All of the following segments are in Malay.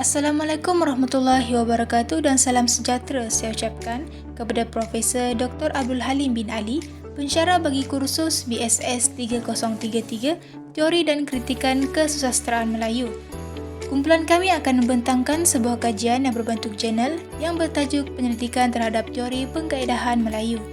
Assalamualaikum warahmatullahi wabarakatuh dan salam sejahtera saya ucapkan kepada Profesor Dr. Abdul Halim bin Ali, pensyarah bagi kursus BSS 3033 Teori dan Kritikan Kesusasteraan Melayu. Kumpulan kami akan membentangkan sebuah kajian yang berbentuk jurnal yang bertajuk Penyelidikan Terhadap Teori Pengkaedahan Melayu.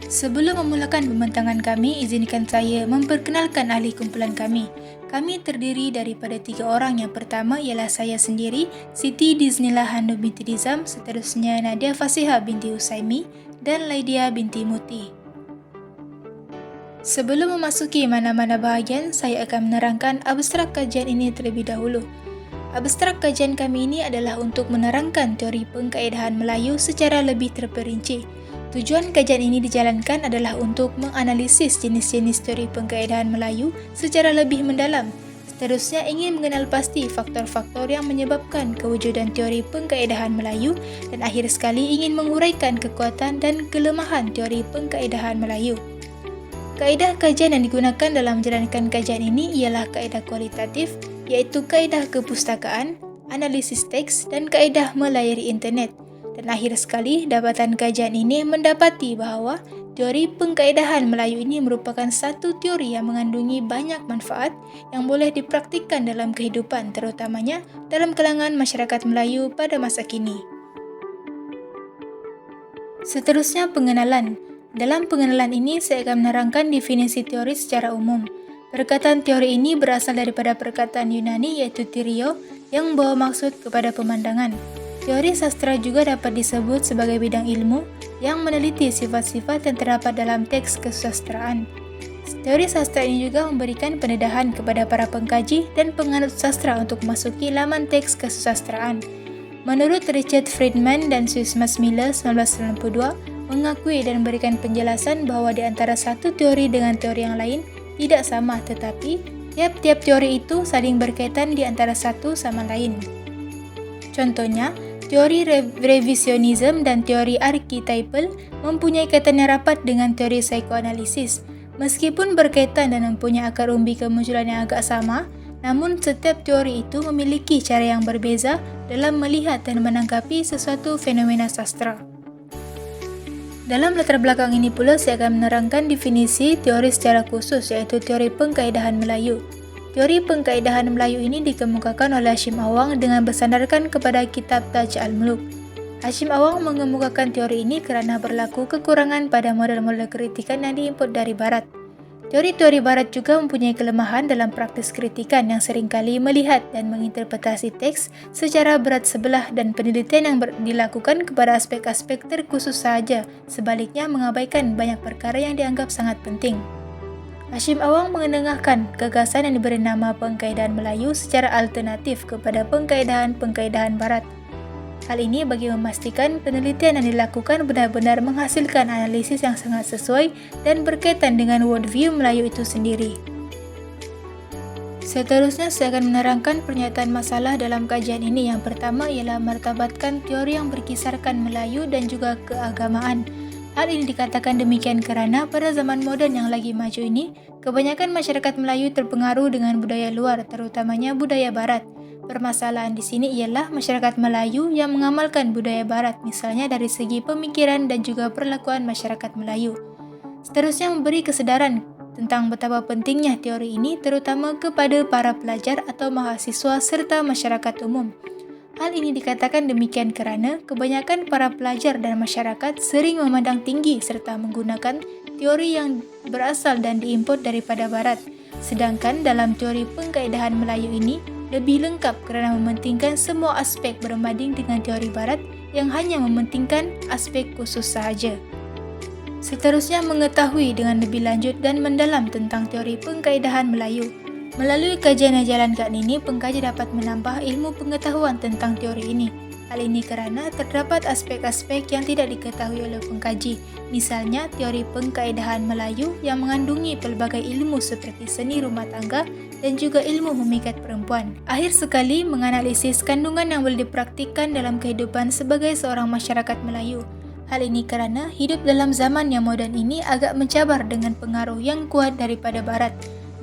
Sebelum memulakan pembentangan kami, izinkan saya memperkenalkan ahli kumpulan kami. Kami terdiri daripada 3 orang. Yang pertama ialah saya sendiri, Siti Diznillah Hanum binti Dizam, seterusnya Nadia Fasihah binti Usaimi dan Laidia binti Muti. Sebelum memasuki mana-mana bahagian, saya akan menerangkan abstrak kajian ini terlebih dahulu. Abstrak kajian kami ini adalah untuk menerangkan teori pengkaedahan Melayu secara lebih terperinci. Tujuan kajian ini dijalankan adalah untuk menganalisis jenis-jenis teori pengkaedahan Melayu secara lebih mendalam. Seterusnya ingin mengenal pasti faktor-faktor yang menyebabkan kewujudan teori pengkaedahan Melayu dan akhir sekali ingin menguraikan kekuatan dan kelemahan teori pengkaedahan Melayu. Kaedah kajian yang digunakan dalam menjalankan kajian ini ialah kaedah kualitatif, iaitu kaedah kepustakaan, analisis teks dan kaedah melayari internet. Dan akhir sekali, dapatan kajian ini mendapati bahawa teori pengkaedahan Melayu ini merupakan satu teori yang mengandungi banyak manfaat yang boleh dipraktikkan dalam kehidupan, terutamanya dalam kalangan masyarakat Melayu pada masa kini. Seterusnya, pengenalan. Dalam pengenalan ini, saya akan menerangkan definisi teori secara umum. Perkataan teori ini berasal daripada perkataan Yunani iaitu theorio yang membawa maksud kepada pemandangan. Teori sastra juga dapat disebut sebagai bidang ilmu yang meneliti sifat-sifat yang terdapat dalam teks kesusasteraan. Teori sastra ini juga memberikan pendedahan kepada para pengkaji dan penganut sastra untuk memasuki laman teks kesusasteraan. Menurut Richard Friedman dan Swismas Miller 1992, mengakui dan memberikan penjelasan bahawa di antara satu teori dengan teori yang lain tidak sama, tetapi tiap-tiap teori itu saling berkaitan di antara satu sama lain. Contohnya, teori revisionisme dan teori archetypal mempunyai kaitan yang rapat dengan teori psikoanalisis. Meskipun berkaitan dan mempunyai akar umbi kemunculan yang agak sama, namun setiap teori itu memiliki cara yang berbeza dalam melihat dan menanggapi sesuatu fenomena sastra. Dalam latar belakang ini pula, saya akan menerangkan definisi teori secara khusus, iaitu teori pengkaedahan Melayu. Teori pengkaedahan Melayu ini dikemukakan oleh Hashim Awang dengan bersandarkan kepada kitab Taj al-Muluk. Hashim Awang mengemukakan teori ini kerana berlaku kekurangan pada model-model kritikan yang diimport dari Barat. Teori-teori Barat juga mempunyai kelemahan dalam praktis kritikan yang seringkali melihat dan menginterpretasi teks secara berat sebelah dan penelitian yang dilakukan kepada aspek-aspek terkhusus sahaja, sebaliknya mengabaikan banyak perkara yang dianggap sangat penting. Hashim Awang mengenengahkan gagasan yang diberi nama pengkaedahan Melayu secara alternatif kepada pengkaedahan Barat. Hal ini bagi memastikan penelitian yang dilakukan benar-benar menghasilkan analisis yang sangat sesuai dan berkaitan dengan worldview Melayu itu sendiri. Seterusnya, saya akan menerangkan pernyataan masalah dalam kajian ini. Yang pertama ialah martabatkan teori yang berkisarkan Melayu dan juga keagamaan. Hal ini dikatakan demikian kerana pada zaman moden yang lagi maju ini, kebanyakan masyarakat Melayu terpengaruh dengan budaya luar, terutamanya budaya Barat. Permasalahan di sini ialah masyarakat Melayu yang mengamalkan budaya Barat, misalnya dari segi pemikiran dan juga perlakuan masyarakat Melayu. Seterusnya, memberi kesedaran tentang betapa pentingnya teori ini, terutama kepada para pelajar atau mahasiswa serta masyarakat umum. Hal ini dikatakan demikian kerana kebanyakan para pelajar dan masyarakat sering memandang tinggi serta menggunakan teori yang berasal dan diimport daripada Barat. Sedangkan dalam teori pengkaedahan Melayu ini lebih lengkap kerana mementingkan semua aspek berbanding dengan teori Barat yang hanya mementingkan aspek khusus sahaja. Seterusnya, mengetahui dengan lebih lanjut dan mendalam tentang teori pengkaedahan Melayu. Melalui kajian yang dijalankan ini, pengkaji dapat menambah ilmu pengetahuan tentang teori ini. Hal ini kerana terdapat aspek-aspek yang tidak diketahui oleh pengkaji. Misalnya, teori pengkaedahan Melayu yang mengandungi pelbagai ilmu seperti seni rumah tangga dan juga ilmu memikat perempuan. Akhir sekali, menganalisis kandungan yang boleh dipraktikkan dalam kehidupan sebagai seorang masyarakat Melayu. Hal ini kerana hidup dalam zaman yang moden ini agak mencabar dengan pengaruh yang kuat daripada Barat.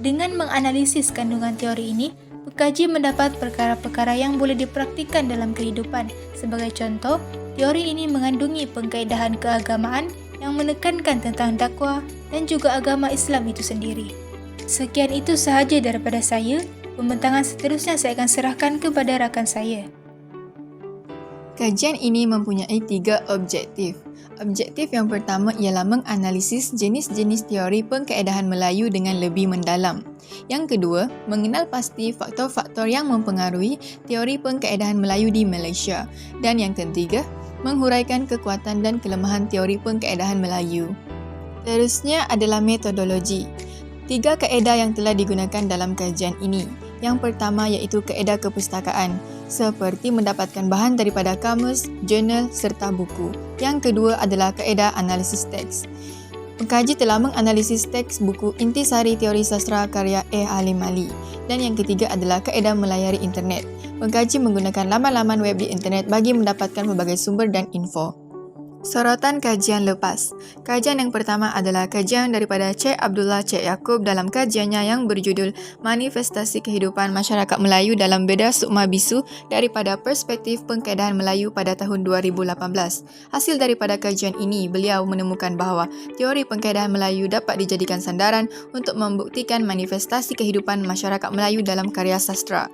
Dengan menganalisis kandungan teori ini, Pengkaji mendapat perkara-perkara yang boleh dipraktikkan dalam kehidupan. Sebagai contoh, teori ini mengandungi pengkaedahan keagamaan yang menekankan tentang dakwah dan juga agama Islam itu sendiri. Sekian itu sahaja daripada saya. Pembentangan seterusnya saya akan serahkan kepada rakan saya. Kajian ini mempunyai 3 objektif. Objektif yang pertama ialah menganalisis jenis-jenis teori pengkaedahan Melayu dengan lebih mendalam. Yang kedua, mengenal pasti faktor-faktor yang mempengaruhi teori pengkaedahan Melayu di Malaysia. Dan yang ketiga, menghuraikan kekuatan dan kelemahan teori pengkaedahan Melayu. Terusnya adalah metodologi. 3 kaedah yang telah digunakan dalam kajian ini. Yang pertama iaitu kaedah kepustakaan, seperti mendapatkan bahan daripada kamus, jurnal serta buku. Yang kedua adalah kaedah analisis teks. Pengkaji telah menganalisis teks buku Intisari Teori Sastra karya A. Halim Ali. Dan yang ketiga adalah kaedah melayari internet. Pengkaji menggunakan laman-laman web di internet bagi mendapatkan pelbagai sumber dan info. Sorotan kajian lepas. Kajian yang pertama adalah kajian daripada Cik Abdullah Cik Yaakob dalam kajiannya yang berjudul Manifestasi Kehidupan Masyarakat Melayu dalam Beda Sukma Bisu daripada Perspektif Pengkaedahan Melayu pada tahun 2018. Hasil daripada kajian ini, beliau menemukan bahawa teori pengkaedahan Melayu dapat dijadikan sandaran untuk membuktikan manifestasi kehidupan masyarakat Melayu dalam karya sastra.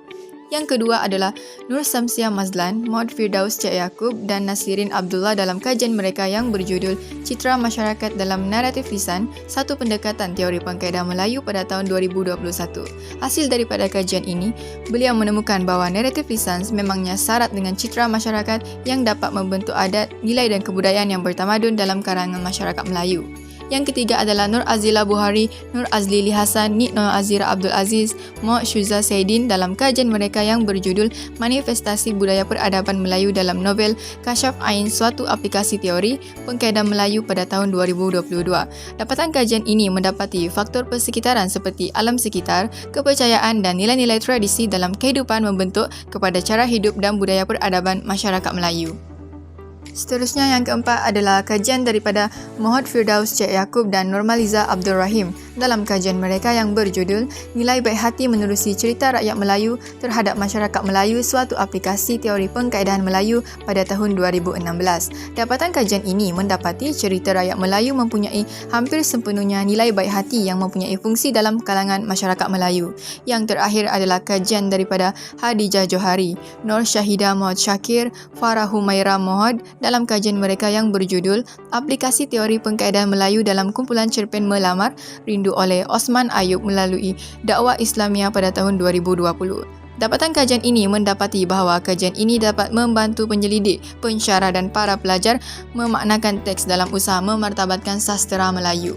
Yang kedua adalah Nur Samsiah Mazlan, Maud Firdaus Cik Yaakob dan Nasirin Abdullah dalam kajian mereka yang berjudul Citra Masyarakat dalam Naratif Lisan, Satu Pendekatan Teori Pengkaedahan Melayu pada tahun 2021. Hasil daripada kajian ini, beliau menemukan bahawa naratif lisan memangnya syarat dengan citra masyarakat yang dapat membentuk adat, nilai dan kebudayaan yang bertamadun dalam kalangan masyarakat Melayu. Yang ketiga adalah Nur Azila Buhari, Nur Azli Li Hasan, Nik Noor Azira Abdul Aziz, Muhammad Syuza Saidin dalam kajian mereka yang berjudul Manifestasi Budaya Peradaban Melayu dalam novel Kasyaf Ain, Suatu Aplikasi Teori Pengkaedahan Melayu pada tahun 2022. Dapatan kajian ini mendapati faktor persekitaran seperti alam sekitar, kepercayaan dan nilai-nilai tradisi dalam kehidupan membentuk kepada cara hidup dan budaya peradaban masyarakat Melayu. Seterusnya yang keempat adalah kajian daripada Muhammad Firdaus Cik Yaakob dan Normaliza Abdul Rahim dalam kajian mereka yang berjudul Nilai Baik Hati Menerusi Cerita Rakyat Melayu Terhadap Masyarakat Melayu, Suatu Aplikasi Teori Pengkaedahan Melayu pada tahun 2016. Dapatan kajian ini mendapati cerita rakyat Melayu mempunyai hampir sepenuhnya nilai baik hati yang mempunyai fungsi dalam kalangan masyarakat Melayu. Yang terakhir adalah kajian daripada Hadijah Johari, Nur Syahidah Mohd Syakir, Farah Humaira Mohd dalam kajian mereka yang berjudul Aplikasi Teori Pengkaedahan Melayu dalam Kumpulan Cerpen Melamar Rindu oleh Osman Ayub melalui Dakwah Islamiyah pada tahun 2020. Dapatan kajian ini mendapati bahawa kajian ini dapat membantu penyelidik, pensyarah dan para pelajar memaknakan teks dalam usaha memartabatkan sastera Melayu.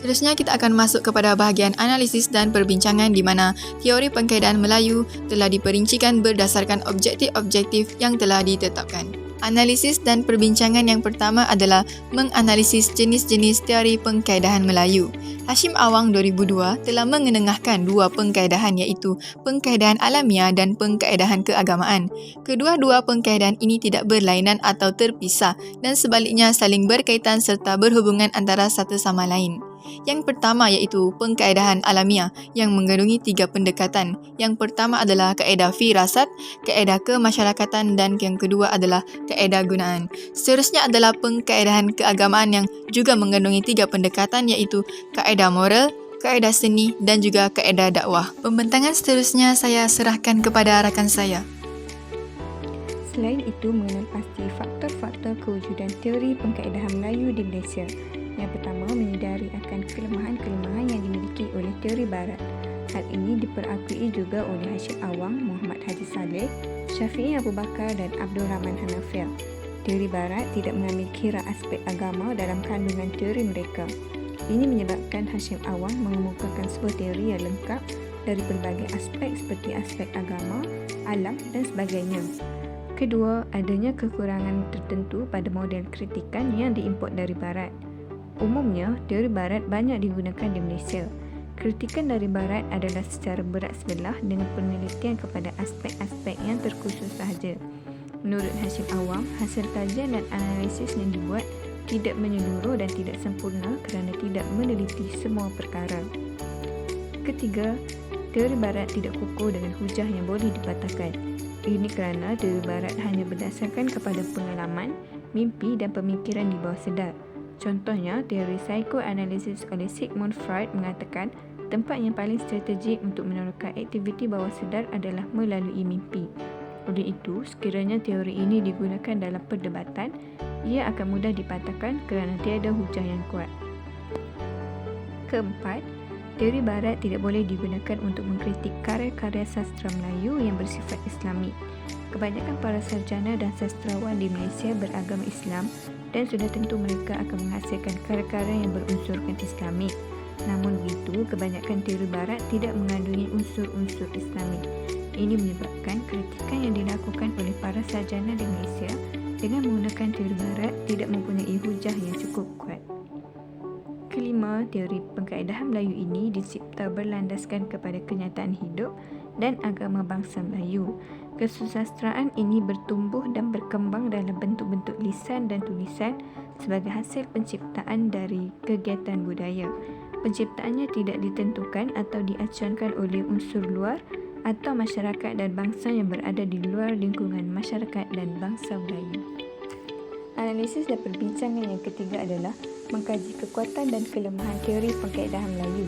Seterusnya kita akan masuk kepada bahagian analisis dan perbincangan di mana teori pengkaedahan Melayu telah diperincikan berdasarkan objektif-objektif yang telah ditetapkan. Analisis dan perbincangan yang pertama adalah menganalisis jenis-jenis teori pengkaedahan Melayu. Hashim Awang 2002 telah mengenengahkan 2 pengkaedahan iaitu pengkaedahan alamiah dan pengkaedahan keagamaan. Kedua-dua pengkaedahan ini tidak berlainan atau terpisah dan sebaliknya saling berkaitan serta berhubungan antara satu sama lain. Yang pertama iaitu pengkaedahan alamiah yang mengandungi 3 pendekatan. Yang pertama adalah kaedah firasat, kaedah kemasyarakatan dan yang kedua adalah kaedah gunaan. Seterusnya adalah pengkaedahan keagamaan yang juga mengandungi 3 pendekatan iaitu kaedah moral, kaedah seni dan juga kaedah dakwah. Pembentangan seterusnya saya serahkan kepada rakan saya. Selain itu, mengenal pasti faktor-faktor kewujudan teori pengkaedahan Melayu di Malaysia. Yang pertama, menyedari akan kelemahan-kelemahan yang dimiliki oleh teori Barat. Hal ini diperakui juga oleh Hashim Awang, Muhammad Haji Saleh, Syafi'i Abu Bakar dan Abdul Rahman Hanafiah. Teori Barat tidak mengambil kira aspek agama dalam kandungan teori mereka. Ini menyebabkan Hashim Awang mengemukakan sebuah teori yang lengkap dari pelbagai aspek seperti aspek agama, alam dan sebagainya. Kedua, adanya kekurangan tertentu pada model kritikan yang diimport dari Barat. Umumnya, teori Barat banyak digunakan di Malaysia. Kritikan dari Barat adalah secara berat sebelah dengan penelitian kepada aspek-aspek yang terkhusus sahaja. Menurut Hashim Awang, hasil kajian dan analisis yang dibuat tidak menyeluruh dan tidak sempurna kerana tidak meneliti semua perkara. Ketiga, Teori barat tidak kokoh dengan hujah yang boleh dipatahkan. Ini kerana teori barat hanya berdasarkan kepada pengalaman, mimpi dan pemikiran di bawah sedar. Contohnya, teori psikoanalisis oleh Sigmund Freud mengatakan tempat yang paling strategik untuk meneroka aktiviti bawah sedar adalah melalui mimpi. Oleh itu, sekiranya teori ini digunakan dalam perdebatan, ia akan mudah dipatahkan kerana tiada hujah yang kuat. Keempat, teori barat tidak boleh digunakan untuk mengkritik karya-karya sastra Melayu yang bersifat Islami. Kebanyakan para sarjana dan sastrawan di Malaysia beragama Islam dan sudah tentu mereka akan menghasilkan karya-karya yang berunsurkan Islamik. Namun begitu, kebanyakan teori barat tidak mengandungi unsur-unsur Islamik. Ini menyebabkan kritikan yang dilakukan oleh para sarjana di Malaysia dengan menggunakan teori barat tidak mempunyai hujah yang cukup kuat. Kelima, teori pengkaedahan Melayu ini dicipta berlandaskan kepada kenyataan hidup dan agama bangsa Melayu. Kesusastraan ini bertumbuh dan berkembang dalam bentuk-bentuk lisan dan tulisan sebagai hasil penciptaan dari kegiatan budaya. Penciptaannya tidak ditentukan atau diacuankan oleh unsur luar atau masyarakat dan bangsa yang berada di luar lingkungan masyarakat dan bangsa Melayu. Analisis dan perbincangan yang ketiga adalah mengkaji kekuatan dan kelemahan teori pengkaedahan Melayu.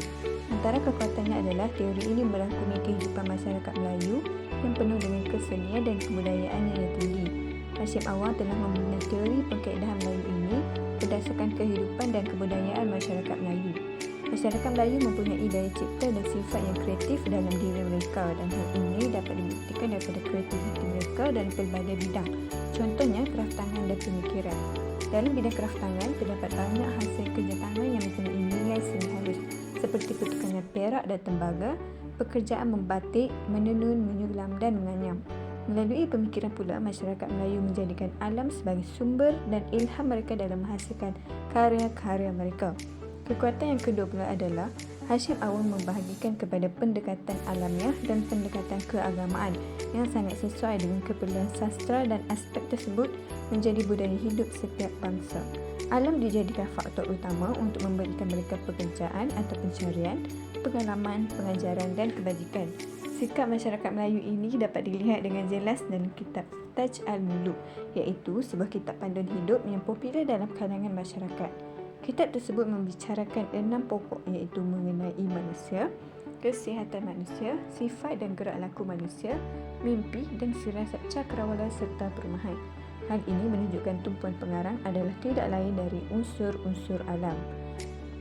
Antara kekuatannya adalah teori ini merangkumi kehidupan masyarakat Melayu yang penuh dengan kesenian dan kebudayaan yang tinggi. Hasyim Awang telah membina teori pengkaedahan Melayu ini berdasarkan kehidupan dan kebudayaan masyarakat Melayu. Masyarakat Melayu mempunyai daya cipta dan sifat yang kreatif dalam diri mereka dan hal ini dapat dibuktikan daripada kreativiti mereka dalam pelbagai bidang. Contohnya, kraftangan dan pemikiran. Dalam bidang kraftangan, terdapat banyak hasil kerja tangan yang mempunyai nilai seni halus seperti pertukangan perak dan tembaga, pekerjaan membatik, menenun, menyulam dan menganyam. Melalui pemikiran pula, masyarakat Melayu menjadikan alam sebagai sumber dan ilham mereka dalam menghasilkan karya-karya mereka. Kekuatan yang kedua pula adalah Hasyim Awang membahagikan kepada pendekatan alamiah dan pendekatan keagamaan yang sangat sesuai dengan keperluan sastra dan aspek tersebut menjadi budaya hidup setiap bangsa. Alam dijadikan faktor utama untuk memberikan mereka pekerjaan atau pencarian, pengalaman, pengajaran dan kebajikan. Sikap masyarakat Melayu ini dapat dilihat dengan jelas dalam kitab Taj Al-Muluk, iaitu sebuah kitab panduan hidup yang popular dalam kalangan masyarakat. Kitab tersebut membicarakan 6 pokok iaitu mengenai manusia, kesihatan manusia, sifat dan gerak laku manusia, mimpi dan firasat cakrawala serta perumahan. Hal ini menunjukkan tumpuan pengarang adalah tidak lain dari unsur-unsur alam.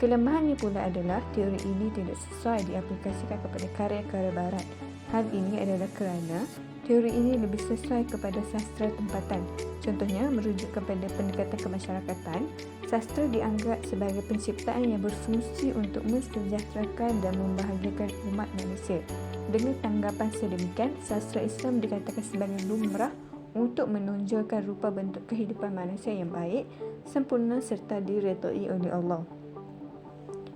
Kelemahannya pula adalah teori ini tidak sesuai diaplikasikan kepada karya-karya barat. Hal ini adalah kerana teori ini lebih sesuai kepada sastra tempatan. Contohnya, merujuk kepada pendekatan kemasyarakatan, sastra dianggap sebagai penciptaan yang berfungsi untuk mensejahterakan dan membahagiakan umat manusia. Dengan tanggapan sedemikian, sastra Islam dikatakan sebagai lumrah untuk menonjolkan rupa bentuk kehidupan manusia yang baik, sempurna serta diredai oleh Allah.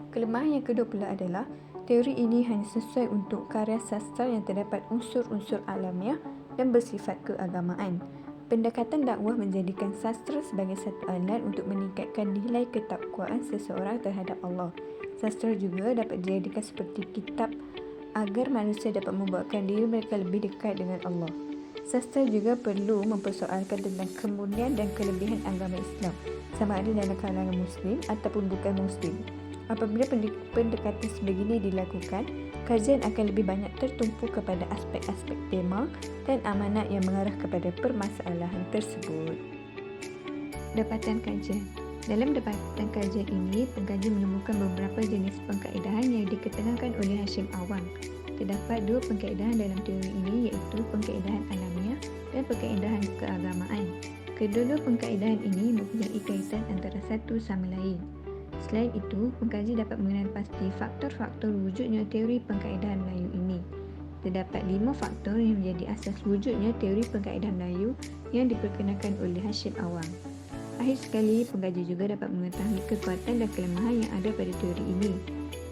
Kelemahan yang kedua pula adalah teori ini hanya sesuai untuk karya sastra yang terdapat unsur-unsur alamiah dan bersifat keagamaan. Pendekatan dakwah menjadikan sastra sebagai satu alat untuk meningkatkan nilai ketakwaan seseorang terhadap Allah. Sastra juga dapat dijadikan seperti kitab agar manusia dapat membuatkan diri mereka lebih dekat dengan Allah. Sastra juga perlu mempersoalkan tentang kemurnian dan kelebihan agama Islam, sama ada dalam kalangan Muslim ataupun bukan Muslim. Apabila pendekatan sebegini dilakukan, kajian akan lebih banyak tertumpu kepada aspek-aspek tema dan amanat yang mengarah kepada permasalahan tersebut. Dapatan kajian. Dalam dapatan kajian ini, pengkaji menemukan beberapa jenis pengkaedahan yang diketengahkan oleh Hasyim Awang. Terdapat 2 pengkaedahan dalam teori ini iaitu pengkaedahan alamiah dan pengkaedahan keagamaan. Kedua-dua pengkaedahan ini mempunyai kaitan antara satu sama lain. Selain itu, pengkaji dapat mengenal pasti faktor-faktor wujudnya teori pengkaedahan Melayu ini. Terdapat 5 faktor yang menjadi asas wujudnya teori pengkaedahan Melayu yang diperkenalkan oleh Hasyim Awang. Akhir sekali, pengkaji juga dapat mengetahui kekuatan dan kelemahan yang ada pada teori ini.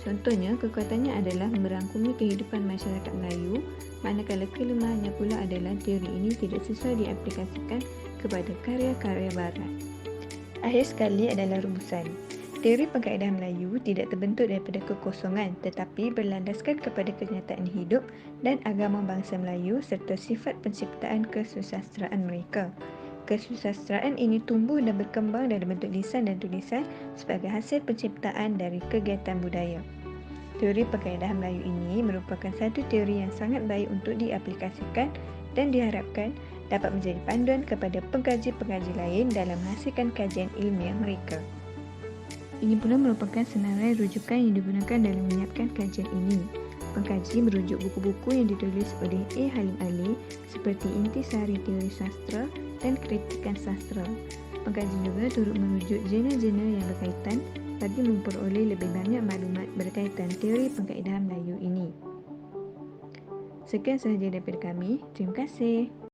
Contohnya, kekuatannya adalah merangkumi kehidupan masyarakat Melayu, manakala kelemahannya pula adalah teori ini tidak sesuai diaplikasikan kepada karya-karya barat. Akhir sekali adalah rumusan. Teori pengkaedahan Melayu tidak terbentuk daripada kekosongan tetapi berlandaskan kepada kenyataan hidup dan agama bangsa Melayu serta sifat penciptaan kesusasteraan mereka. Kesusasteraan ini tumbuh dan berkembang dalam bentuk lisan dan tulisan sebagai hasil penciptaan dari kegiatan budaya. Teori pengkaedahan Melayu ini merupakan satu teori yang sangat baik untuk diaplikasikan dan diharapkan dapat menjadi panduan kepada pengkaji-pengkaji lain dalam menghasilkan kajian ilmiah mereka. Ini pula merupakan senarai rujukan yang digunakan dalam menyiapkan kajian ini. Pengkaji merujuk buku-buku yang ditulis oleh A. Halim Ali seperti Intisari Teori Sastra dan Kritikan Sastra. Pengkaji juga turut merujuk jurnal-jurnal yang berkaitan bagi memperoleh lebih banyak maklumat berkaitan teori pengkaedahan Melayu ini. Sekian sahaja daripada kami. Terima kasih.